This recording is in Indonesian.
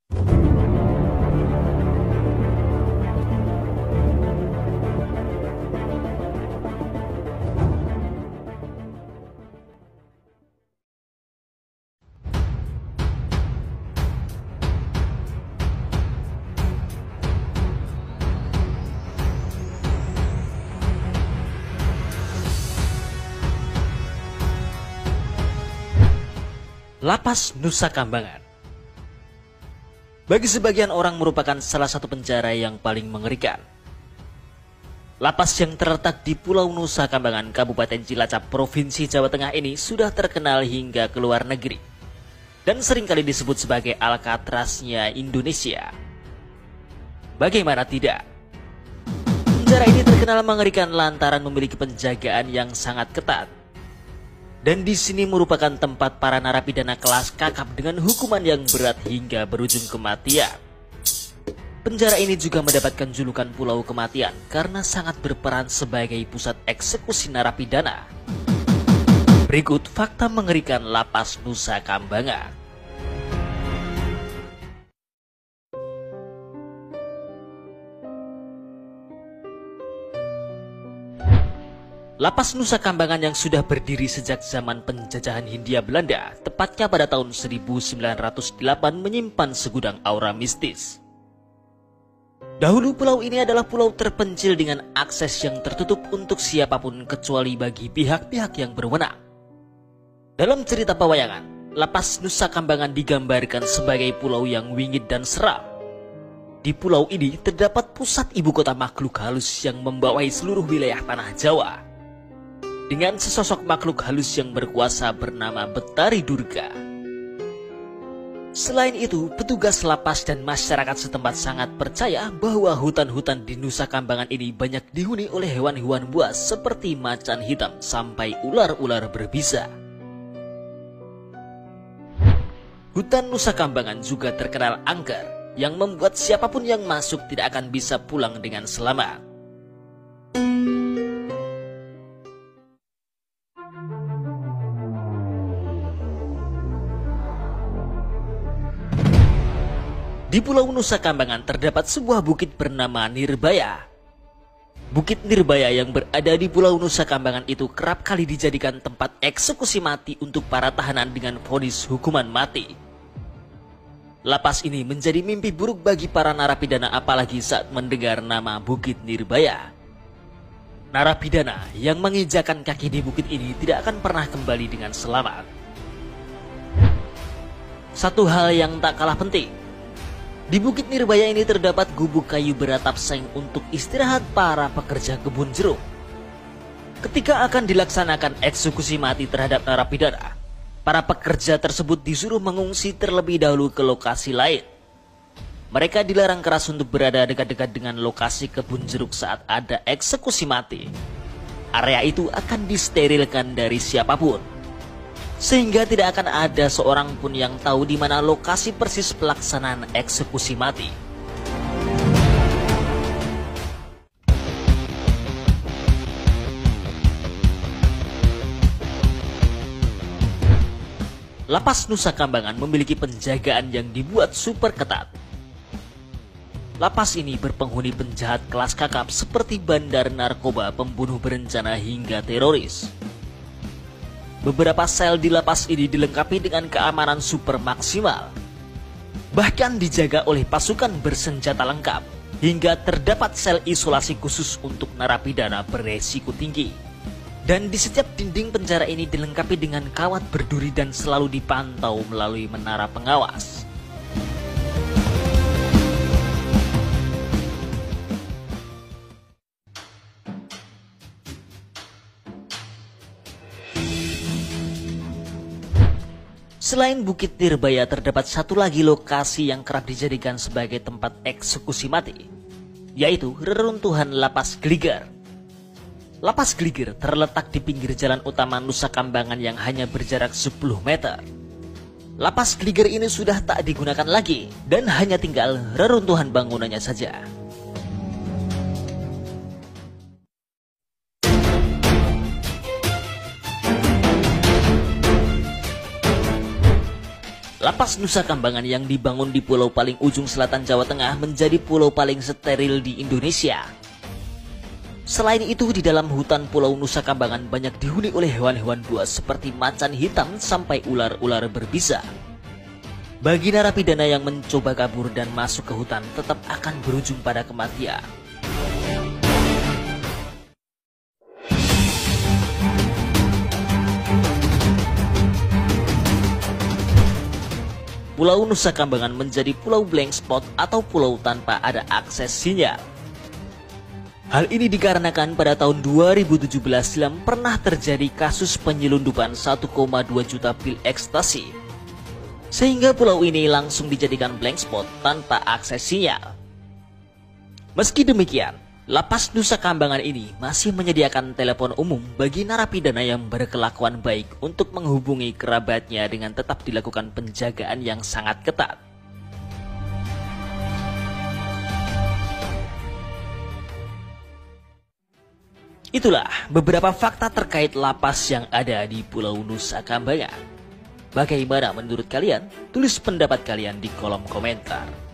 Lapas Nusa Kambangan. Bagi sebagian orang merupakan salah satu penjara yang paling mengerikan. Lapas yang terletak di Pulau Nusa Kambangan, Kabupaten Cilacap, Provinsi Jawa Tengah ini sudah terkenal hingga ke luar negeri dan seringkali disebut sebagai Alcatraznya Indonesia. Bagaimana tidak? Penjara ini terkenal mengerikan lantaran memiliki penjagaan yang sangat ketat. Dan di sini merupakan tempat para narapidana kelas kakap dengan hukuman yang berat hingga berujung kematian. Penjara ini juga mendapatkan julukan Pulau Kematian karena sangat berperan sebagai pusat eksekusi narapidana. Berikut fakta mengerikan Lapas Nusa Kambangan. Lapas Nusa Kambangan yang sudah berdiri sejak zaman penjajahan Hindia Belanda, tepatnya pada tahun 1908, menyimpan segudang aura mistis. Dahulu pulau ini adalah pulau terpencil dengan akses yang tertutup untuk siapapun kecuali bagi pihak-pihak yang berwenang. Dalam cerita pewayangan, Lapas Nusa Kambangan digambarkan sebagai pulau yang wingit dan seram. Di pulau ini terdapat pusat ibu kota makhluk halus yang membawahi seluruh wilayah tanah Jawa. Dengan sesosok makhluk halus yang berkuasa bernama Betari Durga. Selain itu, petugas lapas dan masyarakat setempat sangat percaya bahwa hutan-hutan di Nusa Kambangan ini banyak dihuni oleh hewan-hewan buas seperti macan hitam sampai ular-ular berbisa. Hutan Nusa Kambangan juga terkenal angker, yang membuat siapapun yang masuk tidak akan bisa pulang dengan selamat. Di Pulau Nusa Kambangan terdapat sebuah bukit bernama Nirbaya. Bukit Nirbaya yang berada di Pulau Nusa Kambangan itu kerap kali dijadikan tempat eksekusi mati untuk para tahanan dengan vonis hukuman mati. Lapas ini menjadi mimpi buruk bagi para narapidana apalagi saat mendengar nama Bukit Nirbaya. Narapidana yang menginjakan kaki di bukit ini tidak akan pernah kembali dengan selamat. Satu hal yang tak kalah penting. Di Bukit Nirbaya ini terdapat gubuk kayu beratap seng untuk istirahat para pekerja kebun jeruk. Ketika akan dilaksanakan eksekusi mati terhadap narapidana, para pekerja tersebut disuruh mengungsi terlebih dahulu ke lokasi lain. Mereka dilarang keras untuk berada dekat-dekat dengan lokasi kebun jeruk saat ada eksekusi mati. Area itu akan disterilkan dari siapapun. Sehingga tidak akan ada seorang pun yang tahu di mana lokasi persis pelaksanaan eksekusi mati. Lapas Nusa Kambangan memiliki penjagaan yang dibuat super ketat. Lapas ini berpenghuni penjahat kelas kakap seperti bandar narkoba, pembunuh berencana hingga teroris. Beberapa sel di lapas ini dilengkapi dengan keamanan super maksimal. Bahkan dijaga oleh pasukan bersenjata lengkap, hingga terdapat sel isolasi khusus untuk narapidana beresiko tinggi. Dan di setiap dinding penjara ini dilengkapi dengan kawat berduri dan selalu dipantau melalui menara pengawas. Selain Bukit Nirbaya, terdapat satu lagi lokasi yang kerap dijadikan sebagai tempat eksekusi mati, yaitu reruntuhan Lapas Gligar. Lapas Gligar terletak di pinggir jalan utama Nusa Kambangan yang hanya berjarak 10 meter. Lapas Gligar ini sudah tak digunakan lagi dan hanya tinggal reruntuhan bangunannya saja. Lapas Nusa Kambangan yang dibangun di pulau paling ujung selatan Jawa Tengah menjadi pulau paling steril di Indonesia. Selain itu, di dalam hutan Pulau Nusa Kambangan banyak dihuni oleh hewan-hewan buas seperti macan hitam sampai ular-ular berbisa. Bagi narapidana yang mencoba kabur dan masuk ke hutan tetap akan berujung pada kematian. Pulau Nusa Kambangan menjadi pulau blank spot atau pulau tanpa ada akses sinyal. Hal ini dikarenakan pada tahun 2017 silam pernah terjadi kasus penyelundupan 1,2 juta pil ekstasi. Sehingga pulau ini langsung dijadikan blank spot tanpa akses sinyal. Meski demikian, Lapas Nusa Kambangan ini masih menyediakan telepon umum bagi narapidana yang berkelakuan baik untuk menghubungi kerabatnya dengan tetap dilakukan penjagaan yang sangat ketat. Itulah beberapa fakta terkait lapas yang ada di Pulau Nusa Kambangan. Bagaimana menurut kalian? Tulis pendapat kalian di kolom komentar.